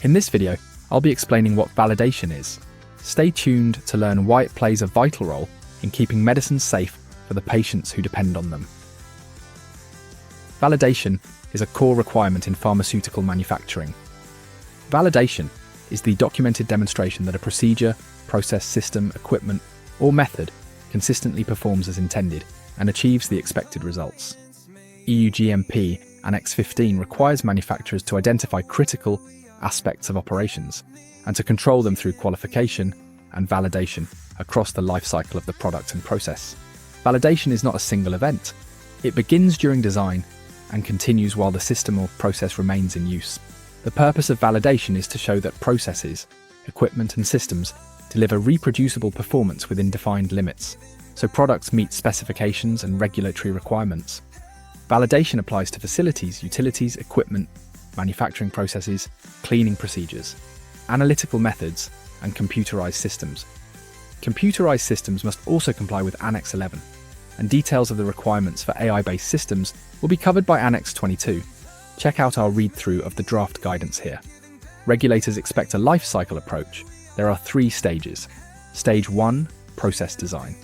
In this video, I'll be explaining what validation is. Stay tuned to learn why it plays a vital role in keeping medicines safe for the patients who depend on them. Validation is a core requirement in pharmaceutical manufacturing. Validation is the documented demonstration that a procedure, process, system, equipment, or method consistently performs as intended and achieves the expected results. EU GMP Annex 15 requires manufacturers to identify critical aspects of operations and to control them through qualification and validation across the life cycle of the product and process. Validation is not a single event. It begins during design and continues while the system or process remains in use. The purpose of validation is to show that processes, equipment and systems deliver reproducible performance within defined limits, so products meet specifications and regulatory requirements. Validation applies to facilities, utilities, equipment, manufacturing processes, cleaning procedures, analytical methods, and computerized systems. Computerized systems must also comply with Annex 11, and details of the requirements for AI-based systems will be covered by Annex 22. Check out our read-through of the draft guidance here. Regulators expect a life cycle approach. There are 3 stages. Stage 1, process design.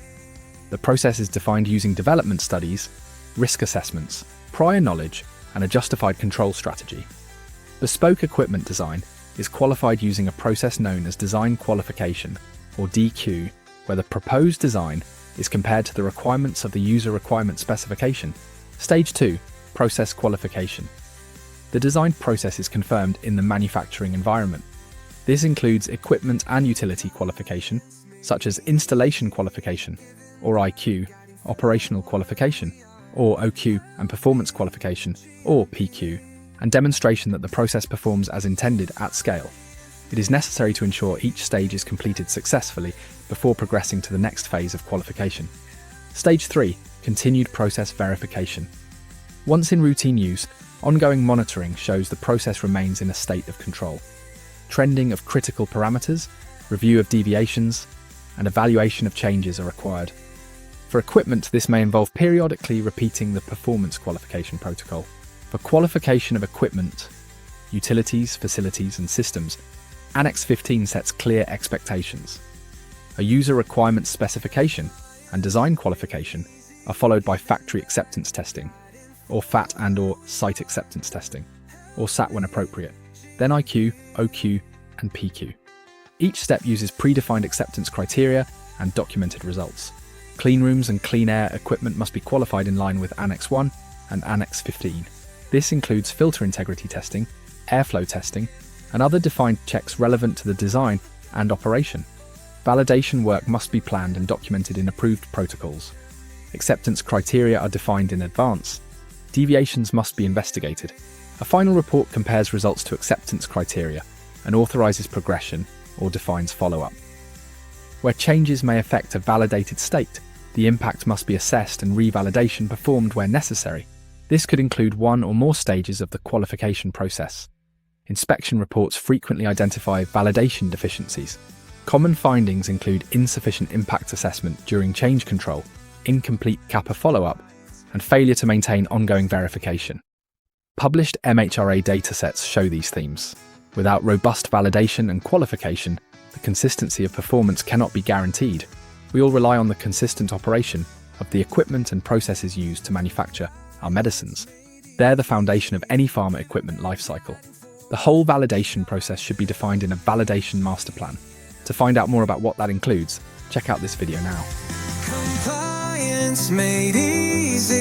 The process is defined using development studies, risk assessments, prior knowledge, and a justified control strategy. Bespoke equipment design is qualified using a process known as design qualification, or DQ, where the proposed design is compared to the requirements of the user requirement specification. Stage 2, process qualification. The designed process is confirmed in the manufacturing environment. This includes equipment and utility qualification, such as installation qualification, or IQ, operational qualification, or OQ, and performance qualification, or PQ, and demonstration that the process performs as intended at scale. It is necessary to ensure each stage is completed successfully before progressing to the next phase of qualification. Stage 3, continued process verification. Once in routine use, ongoing monitoring shows the process remains in a state of control. Trending of critical parameters, review of deviations, and evaluation of changes are required. For equipment, this may involve periodically repeating the performance qualification protocol. For qualification of equipment, utilities, facilities, and systems, Annex 15 sets clear expectations. A user requirements specification and design qualification are followed by factory acceptance testing, or FAT and/or site acceptance testing, or SAT when appropriate, then IQ, OQ, and PQ. Each step uses predefined acceptance criteria and documented results. Clean rooms and clean air equipment must be qualified in line with Annex 1 and Annex 15. This includes filter integrity testing, airflow testing, and other defined checks relevant to the design and operation. Validation work must be planned and documented in approved protocols. Acceptance criteria are defined in advance. Deviations must be investigated. A final report compares results to acceptance criteria and authorizes progression or defines follow-up. Where changes may affect a validated state, the impact must be assessed and revalidation performed where necessary. This could include one or more stages of the qualification process. Inspection reports frequently identify validation deficiencies. Common findings include insufficient impact assessment during change control, incomplete CAPA follow-up, and failure to maintain ongoing verification. Published MHRA datasets show these themes. Without robust validation and qualification, the consistency of performance cannot be guaranteed. We all rely on the consistent operation of the equipment and processes used to manufacture our medicines. They're the foundation of any pharma equipment lifecycle. The whole validation process should be defined in a validation master plan. To find out more about what that includes, check out this video now. Compliance made easy.